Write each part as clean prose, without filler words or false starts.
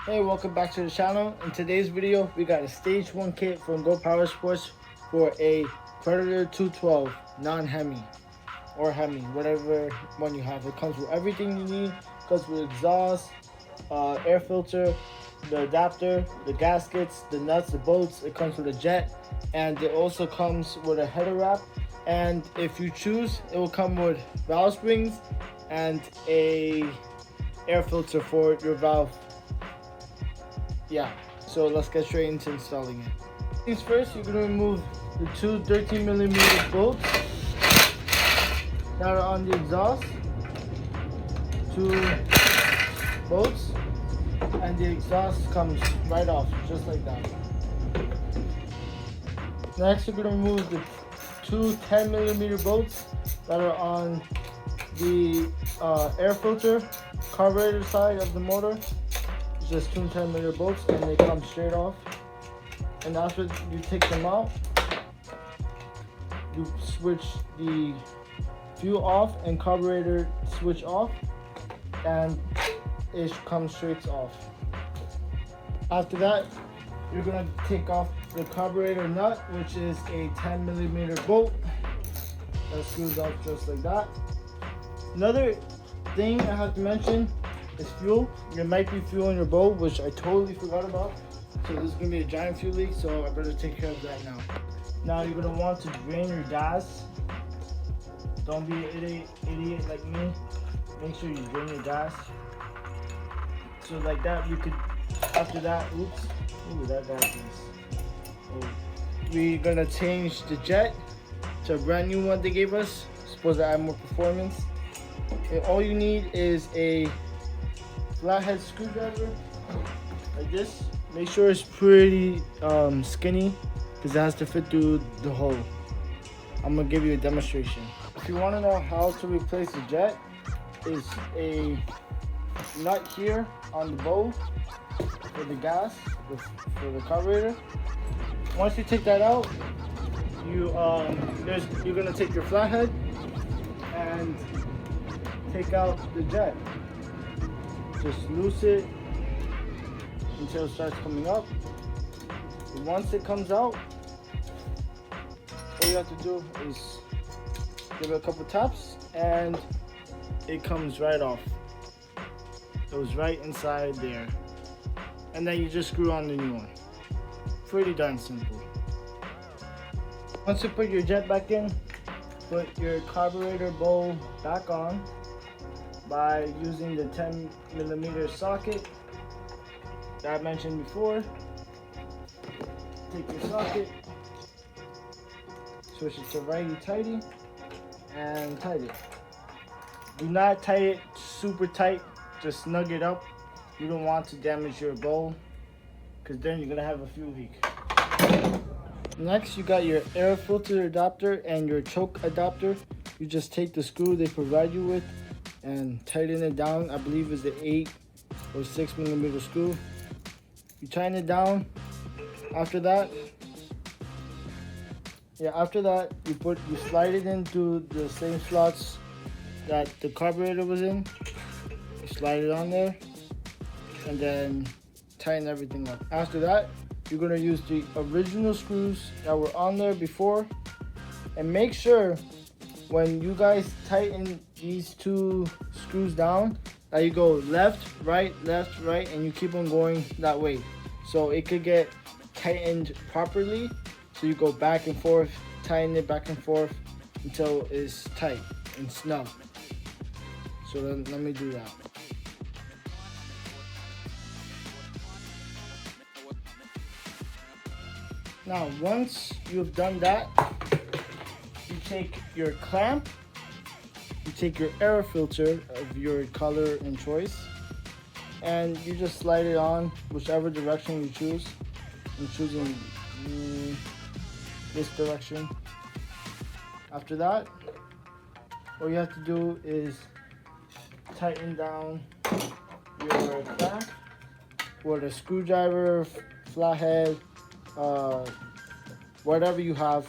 Hey, welcome back to the channel. In today's video, we got a stage 1 kit from Go Power Sports for a Predator 212 non-Hemi or Hemi, whatever one you have. It comes with everything you need. It comes with exhaust, air filter, the adapter, the gaskets, the nuts, the bolts. It comes with a jet, and it also comes with a header wrap. And if you choose, it will come with valve springs and a air filter for your valve. Yeah, so let's get straight into installing it. Things first, you're gonna remove the two 13mm bolts that are on the exhaust, two bolts, and the exhaust comes right off, just like that. Next, you're gonna remove the two 10mm bolts that are on the air filter carburetor side of the motor. Just two 10mm bolts, and they come straight off. And after you take them out, you switch the fuel off and carburetor switch off, and it comes straight off. After that, you're gonna take off the carburetor nut, which is a 10mm bolt that screws up just like that. Another thing I have to mention is fuel. There might be fuel in your bowl, which I totally forgot about. So there's gonna be a giant fuel leak, so I better take care of that now. Now you're gonna want to drain your gas. Don't be an idiot like me. Make sure you drain your gas. So like that, you could, after that, ooh, that gas is, oh. We're gonna change the jet to a brand new one they gave us. Supposed to add more performance. And all you need is a flathead screwdriver like this. Make sure it's pretty skinny because it has to fit through the hole. I'm gonna give you a demonstration. If you want to know how to replace the jet, is a nut here on the bowl for the gas, for the carburetor. Once you take that out, you're gonna take your flathead and take out the jet. Just loose it until it starts coming up. And once it comes out, all you have to do is give it a couple taps and it comes right off. It was right inside there. And then you just screw on the new one. Pretty darn simple. Once you put your jet back in, put your carburetor bowl back on by using the 10mm socket that I mentioned before. Take your socket, switch it to righty-tighty, and tight it. Do not tie it super tight, just snug it up. You don't want to damage your bowl, because then you're gonna have a fuel leak. Next, you got your air filter adapter and your choke adapter. You just take the screw they provide you with and tighten it down. I believe it's the 8 or 6mm screw. You tighten it down. After that, you slide it into the same slots that the carburetor was in. You slide it on there and then tighten everything up. After that, you're gonna use the original screws that were on there before, and make sure when you guys tighten these two screws down that you go left, right, and you keep on going that way. So it could get tightened properly. So you go back and forth, tighten it back and forth until it's tight and snug. So then let me do that. Now, once you've done that, you take your clamp, you take your air filter of your color and choice, and you just slide it on whichever direction you choose. I'm choosing this direction. After that, all you have to do is tighten down your clamp with a screwdriver, flathead, whatever you have.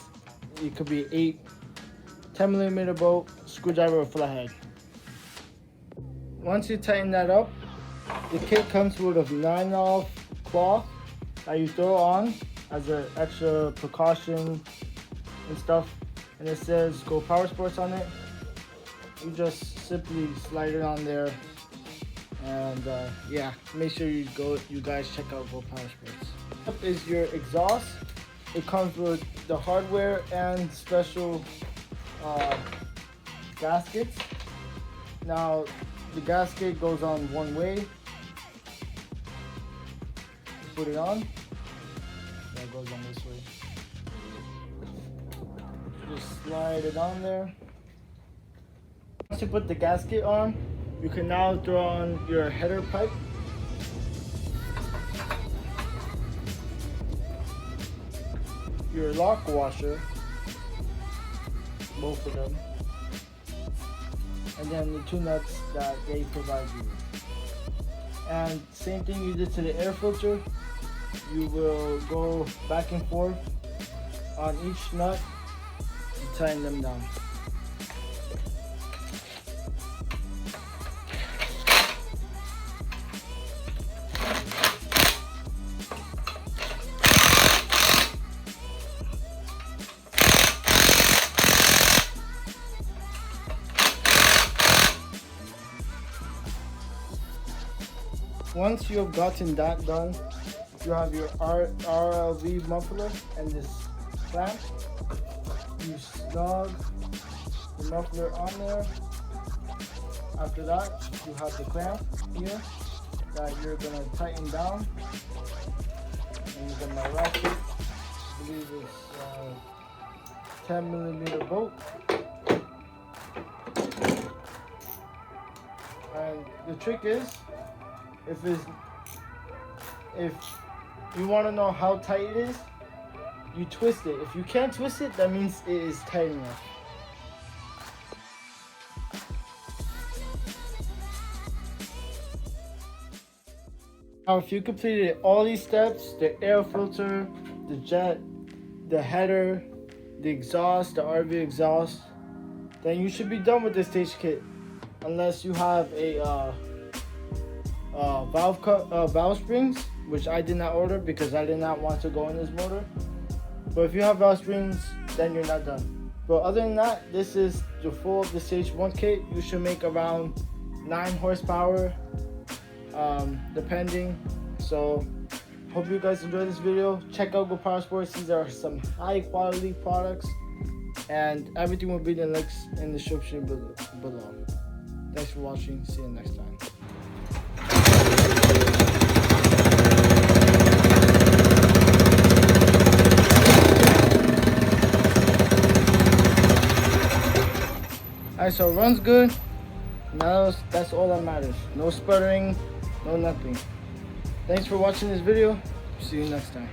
It could be 8, 10mm bolt, screwdriver, or flathead. Once you tighten that up, The kit comes with a 9-off cloth that you throw on as an extra precaution and stuff, and it says Go Power Sports on it. You just simply slide it on there, and yeah, make sure you guys check out Go Power Sports. Up is your exhaust. It comes with the hardware and special gaskets. Now the gasket goes on one way. Put it on. That goes on this way. Just slide it on there. Once you put the gasket on, you can now throw on your header pipe. Your lock washer, both of them, and then the 2 nuts that they provide you. And same thing you did to the air filter, you will go back and forth on each nut and tighten them down. Once you have gotten that done, you have your RLV muffler and this clamp. You snug the muffler on there. After that, you have the clamp here that you're gonna tighten down. And you're gonna ratchet. I believe it's 10mm bolt. And the trick is, if you want to know how tight it is, you twist it. If you can't twist it, that means it is tight enough. Now, if you completed all these steps, the air filter, the jet, the header, the exhaust, the RV exhaust, then you should be done with this stage kit, unless you have a valve springs, which I did not order because I did not want to go in this motor. But if you have valve springs, then you're not done. But other than that, this is the full of the stage 1 kit. You should make around 9 horsepower, depending. So hope you guys enjoyed this video. Check out Go Power Sports. These are some high quality products, and everything will be in the links in the description below. Thanks for watching. See you next time. Alright, so it runs good. Now that's all that matters. No sputtering, no nothing. Thanks for watching this video. See you next time.